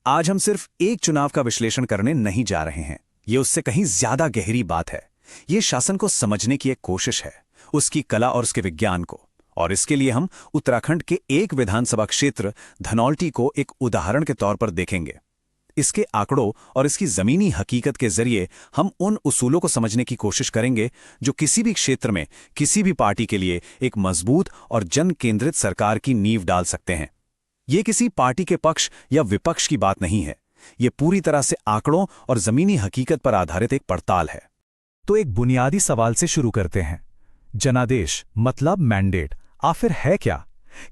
आज हम सिर्फ एक चुनाव का विश्लेषण करने नहीं जा रहे हैं। ये उससे कहीं ज्यादा गहरी बात है। ये शासन को समझने की एक कोशिश है, उसकी कला और उसके विज्ञान को। और इसके लिए हम उत्तराखंड के एक विधानसभा क्षेत्र धनौल्टी को एक उदाहरण के तौर पर देखेंगे। इसके आंकड़ों और इसकी जमीनी हकीकत के जरिए हम उन उसूलों को समझने की कोशिश करेंगे जो किसी भी क्षेत्र में किसी भी पार्टी के लिए एक मजबूत और जन केंद्रित सरकार की नींव डाल सकते हैं। ये किसी पार्टी के पक्ष या विपक्ष की बात नहीं है। ये पूरी तरह से आंकड़ों और जमीनी हकीकत पर आधारित एक पड़ताल है। तो एक बुनियादी सवाल से शुरू करते हैं। जनादेश मतलब मैंडेट आखिर है क्या?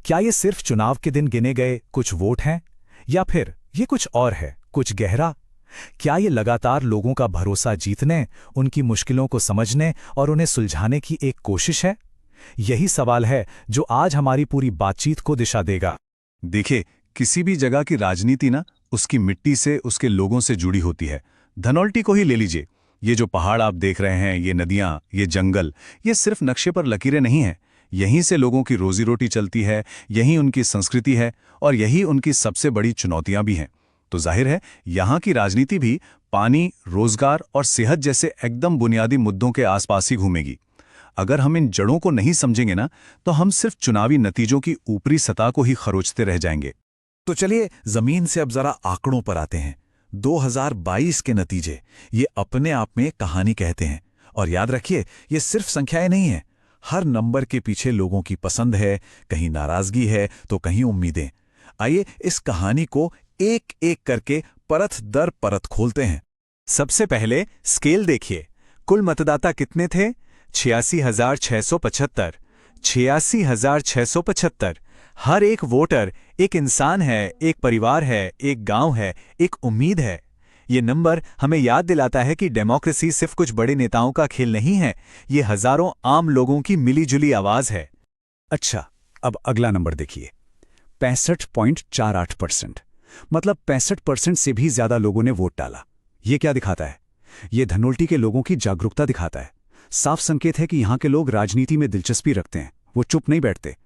क्या ये सिर्फ चुनाव के दिन गिने गए कुछ वोट हैं, या फिर ये कुछ और है, कुछ गहरा? क्या ये लगातार लोगों का भरोसा जीतने, उनकी मुश्किलों को समझने और उन्हें सुलझाने की एक कोशिश है? यही सवाल है जो आज हमारी पूरी बातचीत को दिशा देगा। देखिए, किसी भी जगह की राजनीति ना उसकी मिट्टी से, उसके लोगों से जुड़ी होती है। धनौल्टी को ही ले लीजिए। ये जो पहाड़ आप देख रहे हैं, ये नदियां, ये जंगल, ये सिर्फ नक्शे पर लकीरें नहीं हैं। यहीं से लोगों की रोजी रोटी चलती है, यहीं उनकी संस्कृति है और यही उनकी सबसे बड़ी चुनौतियां भी हैं। तो जाहिर है यहाँ की राजनीति भी पानी, रोजगार और सेहत जैसे एकदम बुनियादी मुद्दों के आसपास ही घूमेगी। अगर हम इन जड़ों को नहीं समझेंगे ना, तो हम सिर्फ चुनावी नतीजों की ऊपरी सतह को ही खरोचते रह जाएंगे। तो चलिए जमीन से अब जरा आंकड़ों पर आते हैं। 2022 के नतीजे ये अपने आप में कहानी कहते हैं। और याद रखिए, ये सिर्फ संख्याएं नहीं हैं। हर नंबर के पीछे लोगों की पसंद है, कहीं नाराजगी है तो कहीं उम्मीदें। आइए इस कहानी को एक एक करके परत दर परत खोलते हैं। सबसे पहले स्केल देखिए। कुल मतदाता कितने थे? 86,675। 86,675। हर एक वोटर एक इंसान है, एक परिवार है, एक गांव है, एक उम्मीद है। ये नंबर हमें याद दिलाता है कि डेमोक्रेसी सिर्फ कुछ बड़े नेताओं का खेल नहीं है, ये हजारों आम लोगों की मिलीजुली आवाज है। अच्छा, अब अगला नंबर देखिए। 65.48%। मतलब 65% से भी ज्यादा लोगों ने वोट डाला। ये क्या दिखाता है? ये धनौल्टी के लोगों की जागरूकता दिखाता है। साफ संकेत है कि यहाँ के लोग राजनीति में दिलचस्पी रखते हैं। वो चुप नहीं बैठते,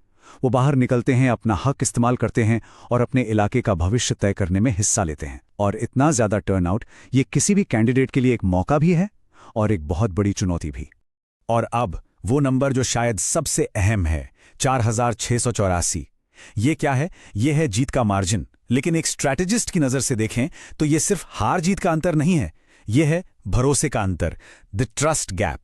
वो बाहर निकलते हैं, अपना हक इस्तेमाल करते हैं और अपने इलाके का भविष्य तय करने में हिस्सा लेते हैं। और इतना ज्यादा टर्नआउट ये किसी भी कैंडिडेट के लिए एक मौका भी है और एक बहुत बड़ी चुनौती भी। और अब वो नंबर जो शायद सबसे अहम है, 4,684। ये क्या है? ये है जीत का मार्जिन। लेकिन एक स्ट्रैटेजिस्ट की नजर से देखें तो ये सिर्फ हार जीत का अंतर नहीं है, ये है भरोसे का अंतर, द ट्रस्ट गैप।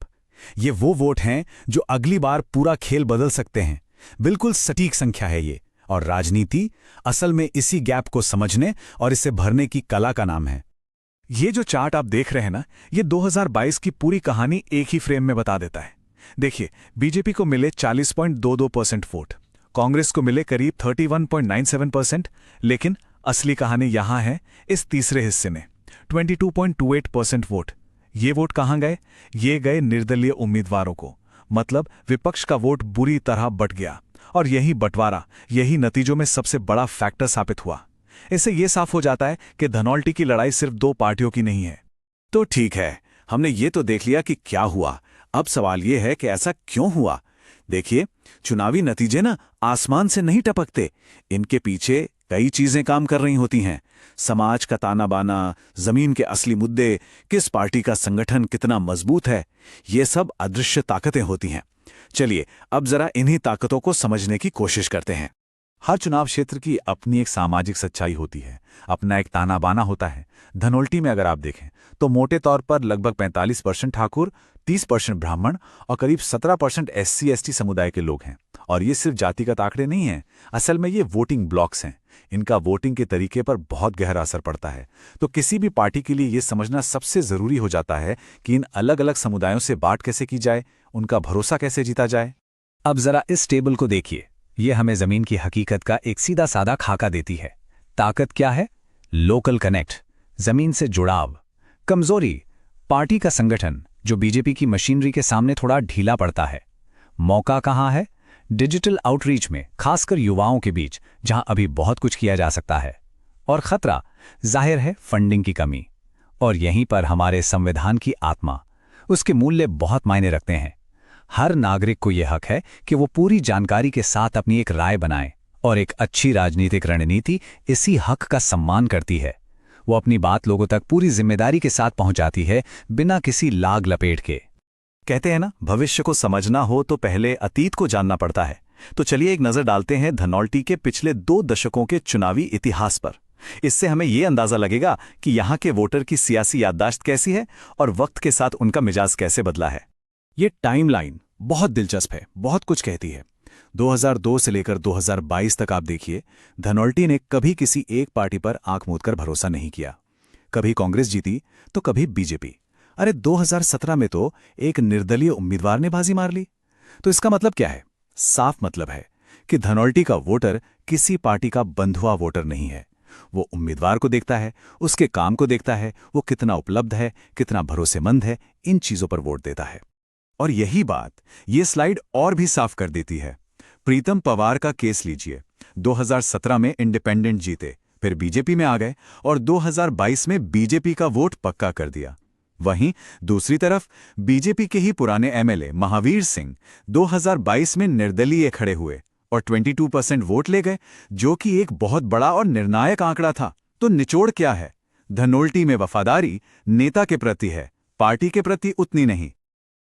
ये वो वोट हैं जो अगली बार पूरा खेल बदल सकते हैं। बिल्कुल सटीक संख्या है ये। और राजनीति असल में इसी गैप को समझने और इसे भरने की कला का नाम है। ये जो चार्ट आप देख रहे हैं ना, ये 2022 की पूरी कहानी एक ही फ्रेम में बता देता है। देखिए, बीजेपी को मिले 40.22% वोट, कांग्रेस को मिले करीब 31.97%। लेकिन असली कहानी यहां है इस तीसरे हिस्से में, 22.28% वोट। ये वोट कहां गए? ये गए निर्दलीय उम्मीदवारों को। मतलब विपक्ष का वोट बुरी तरह बट गया। और यही बंटवारा, यही नतीजों में सबसे बड़ा फैक्टर साबित हुआ। इससे यह साफ हो जाता है कि धनौल्टी की लड़ाई सिर्फ दो पार्टियों की नहीं है। तो ठीक है, हमने ये तो देख लिया कि क्या हुआ। अब सवाल ये है कि ऐसा क्यों हुआ। देखिए, चुनावी नतीजे ना आसमान से नहीं टपकते। इनके पीछे कई चीजें काम कर रही होती हैं। समाज का ताना बाना, जमीन के असली मुद्दे, किस पार्टी का संगठन कितना मजबूत है, ये सब अदृश्य ताकतें होती हैं। चलिए अब जरा इन्हीं ताकतों को समझने की कोशिश करते हैं। हर चुनाव क्षेत्र की अपनी एक सामाजिक सच्चाई होती है, अपना एक ताना बाना होता है। धनौल्टी में अगर आप देखें तो मोटे तौर पर लगभग 45% ठाकुर, 30% ब्राह्मण और करीब 17% SC/ST समुदाय के लोग हैं। और ये सिर्फ जातिगत आंकड़े नहीं हैं, असल में ये वोटिंग ब्लॉक्स हैं। इनका वोटिंग के तरीके पर बहुत गहरा असर पड़ता है। तो किसी भी पार्टी के लिए ये समझना सबसे जरूरी हो जाता है कि इन अलग अलग समुदायों से बात कैसे की जाए, उनका भरोसा कैसे जीता जाए। अब जरा इस टेबल को देखिए। ये हमें जमीन की हकीकत का एक सीधा साधा खाका देती है। ताकत क्या है? लोकल कनेक्ट, जमीन से जुड़ाव। कमजोरी, पार्टी का संगठन जो बीजेपी की मशीनरी के सामने थोड़ा ढीला पड़ता है। मौका कहां है? डिजिटल आउटरीच में, खासकर युवाओं के बीच, जहां अभी बहुत कुछ किया जा सकता है। और खतरा जाहिर है फंडिंग की कमी। और यहीं पर हमारे संविधान की आत्मा, उसके मूल्य बहुत मायने रखते हैं। हर नागरिक को यह हक है कि वो पूरी जानकारी के साथ अपनी एक राय बनाए। और एक अच्छी राजनीतिक रणनीति इसी हक का सम्मान करती है। वो अपनी बात लोगों तक पूरी जिम्मेदारी के साथ पहुंचाती है, बिना किसी लाग लपेट के। कहते हैं ना, भविष्य को समझना हो तो पहले अतीत को जानना पड़ता है। तो चलिए एक नजर डालते हैं धनौल्टी के पिछले 2 दशकों के चुनावी इतिहास पर। इससे हमें ये अंदाजा लगेगा कि यहाँ के वोटर की सियासी याददाश्त कैसी है और वक्त के साथ उनका मिजाज कैसे बदला है। ये टाइमलाइन बहुत दिलचस्प है, बहुत कुछ कहती है। 2002 से लेकर 2022 तक आप देखिए, धनौल्टी ने कभी किसी एक पार्टी पर आंख मूंदकर भरोसा नहीं किया। कभी कांग्रेस जीती तो कभी बीजेपी। अरे 2017 में तो एक निर्दलीय उम्मीदवार ने बाजी मार ली। तो इसका मतलब क्या है? साफ मतलब है कि धनौल्टी का वोटर किसी पार्टी का बंधुआ वोटर नहीं है। वो उम्मीदवार को देखता है, उसके काम को देखता है, वो कितना उपलब्ध है, कितना भरोसेमंद है, इन चीजों पर वोट देता है। और यही बात ये स्लाइड और भी साफ कर देती है। प्रीतम पवार का केस लीजिए। 2017 में इंडिपेंडेंट जीते, फिर बीजेपी में आ गए और 2022 में बीजेपी का वोट पक्का कर दिया। वहीं दूसरी तरफ बीजेपी के ही पुराने एमएलए महावीर सिंह 2022 में निर्दलीय खड़े हुए और 22% वोट ले गए, जो कि एक बहुत बड़ा और निर्णायक आंकड़ा था। तो निचोड़ क्या है? धनौल्टी में वफादारी नेता के प्रति है, पार्टी के प्रति उतनी नहीं।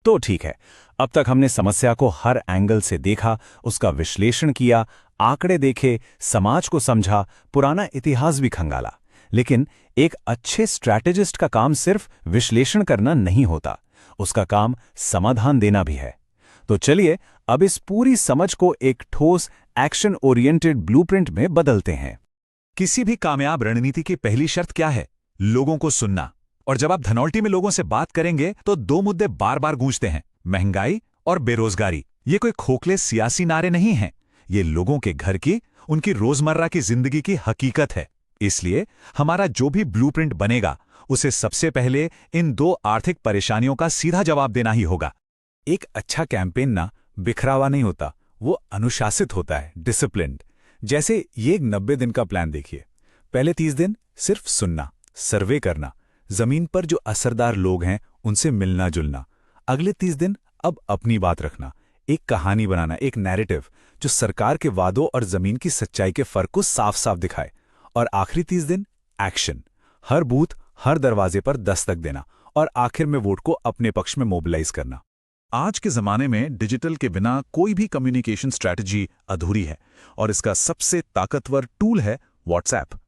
तो ठीक है, अब तक हमने समस्या को हर एंगल से देखा, उसका विश्लेषण किया, आंकड़े देखे, समाज को समझा, पुराना इतिहास भी खंगाला। लेकिन एक अच्छे स्ट्रैटेजिस्ट का काम सिर्फ विश्लेषण करना नहीं होता, उसका काम समाधान देना भी है। तो चलिए अब इस पूरी समझ को एक ठोस एक्शन ओरिएंटेड ब्लूप्रिंट में बदलते हैं। किसी भी कामयाब रणनीति की पहली शर्त क्या है? लोगों को सुनना। और जब आप धनौल्टी में लोगों से बात करेंगे तो 2 मुद्दे बार बार गूंजते हैं, महंगाई और बेरोजगारी। ये कोई खोखले सियासी नारे नहीं हैं, ये लोगों के घर की, उनकी रोजमर्रा की जिंदगी की हकीकत है। इसलिए हमारा जो भी ब्लूप्रिंट बनेगा, उसे सबसे पहले इन 2 आर्थिक परेशानियों का सीधा जवाब देना ही होगा। एक अच्छा कैंपेन ना बिखरावा नहीं होता, वो अनुशासित होता है, डिसिप्लिन्ड। जैसे ये एक 90 दिन का प्लान देखिए। पहले 30 दिन सिर्फ सुनना, सर्वे करना, जमीन पर जो असरदार लोग हैं उनसे मिलना जुलना। अगले 30 दिन अब अपनी बात रखना, एक कहानी बनाना, एक नैरेटिव जो सरकार के वादों और जमीन की सच्चाई के फर्क को साफ साफ दिखाए। और आखिरी 30 दिन एक्शन, हर बूथ, हर दरवाजे पर दस्तक देना और आखिर में वोट को अपने पक्ष में मोबिलाइज करना। आज के जमाने में डिजिटल के बिना कोई भी कम्युनिकेशन स्ट्रैटेजी अधूरी है और इसका सबसे ताकतवर टूल है व्हाट्सएप।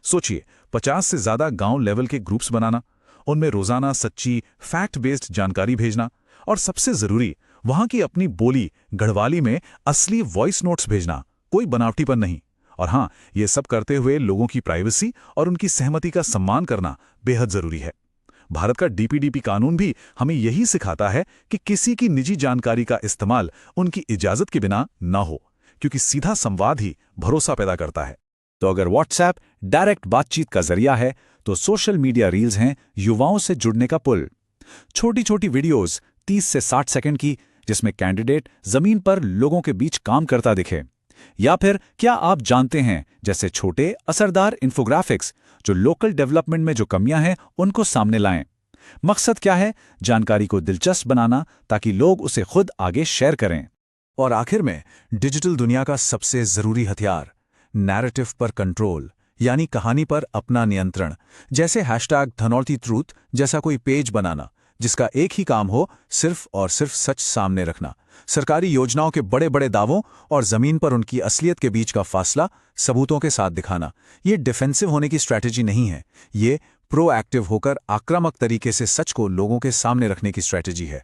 सोचिए, 50 से ज्यादा गांव लेवल के ग्रुप्स बनाना, उनमें रोजाना सच्ची फैक्ट बेस्ड जानकारी भेजना और सबसे जरूरी वहां की अपनी बोली गढ़वाली में असली वॉइस नोट्स भेजना, कोई बनावटीपन नहीं। और हां, ये सब करते हुए लोगों की प्राइवेसी और उनकी सहमति का सम्मान करना बेहद जरूरी है। भारत का डीपीडीपी कानून भी हमें यही सिखाता है कि किसी की निजी जानकारी का इस्तेमाल उनकी इजाजत के बिना ना हो, क्योंकि सीधा संवाद ही भरोसा पैदा करता है। तो अगर व्हाट्सएप डायरेक्ट बातचीत का जरिया है, तो सोशल मीडिया रील्स हैं युवाओं से जुड़ने का पुल। छोटी छोटी वीडियोस 30 से 60 सेकंड की, जिसमें कैंडिडेट जमीन पर लोगों के बीच काम करता दिखे। या फिर क्या आप जानते हैं जैसे छोटे असरदार इन्फोग्राफिक्स जो लोकल डेवलपमेंट में जो कमियां हैं उनको सामने लाएं। मकसद क्या है? जानकारी को दिलचस्प बनाना ताकि लोग उसे खुद आगे शेयर करें। और आखिर में डिजिटल दुनिया का सबसे जरूरी हथियार, नैरेटिव पर कंट्रोल, यानी कहानी पर अपना नियंत्रण। जैसे #धनौल्टी ट्रूथ जैसा कोई पेज बनाना जिसका एक ही काम हो, सिर्फ और सिर्फ सच सामने रखना। सरकारी योजनाओं के बड़े बड़े दावों और जमीन पर उनकी असलियत के बीच का फासला सबूतों के साथ दिखाना। ये डिफेंसिव होने की स्ट्रैटेजी नहीं है, ये प्रोएक्टिव होकर आक्रामक तरीके से सच को लोगों के सामने रखने की स्ट्रैटेजी है।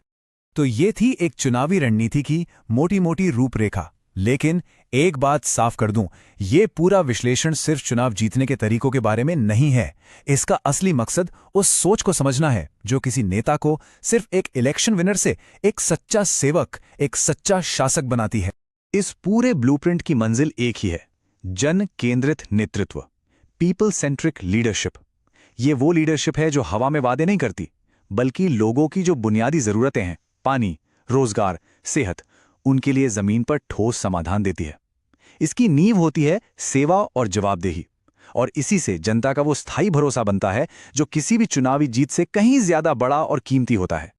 तो ये थी एक चुनावी रणनीति की मोटी मोटी रूपरेखा। लेकिन एक बात साफ कर दूं, ये पूरा विश्लेषण सिर्फ चुनाव जीतने के तरीकों के बारे में नहीं है। इसका असली मकसद उस सोच को समझना है जो किसी नेता को सिर्फ एक इलेक्शन विनर से एक सच्चा सेवक, एक सच्चा शासक बनाती है। इस पूरे ब्लूप्रिंट की मंजिल एक ही है, जन केंद्रित नेतृत्व, पीपल सेंट्रिक लीडरशिप। ये वो लीडरशिप है जो हवा में वादे नहीं करती, बल्कि लोगों की जो बुनियादी जरूरतें हैं, पानी, रोजगार, सेहत, उनके लिए जमीन पर ठोस समाधान देती है। इसकी नींव होती है सेवा और जवाबदेही, और इसी से जनता का वो स्थायी भरोसा बनता है जो किसी भी चुनावी जीत से कहीं ज्यादा बड़ा और कीमती होता है।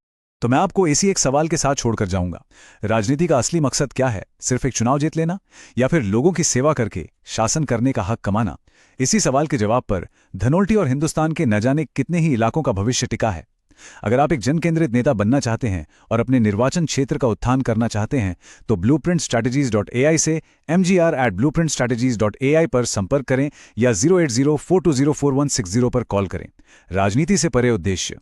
तो मैं आपको इसी एक सवाल के साथ छोड़कर जाऊंगा। राजनीति का असली मकसद क्या है? सिर्फ एक चुनाव जीत लेना या फिर लोगों की सेवा करके शासन करने का हक कमाना? इसी सवाल के जवाब पर धनोल्टी और हिंदुस्तान के न जाने कितने ही इलाकों का भविष्य टिका है। अगर आप एक जनकेंद्रित नेता बनना चाहते हैं और अपने निर्वाचन क्षेत्र का उत्थान करना चाहते हैं तो blueprintstrategies.ai से mgr@blueprintstrategies.ai पर संपर्क करें या 08042044160 पर कॉल करें। राजनीति से परे उद्देश्य,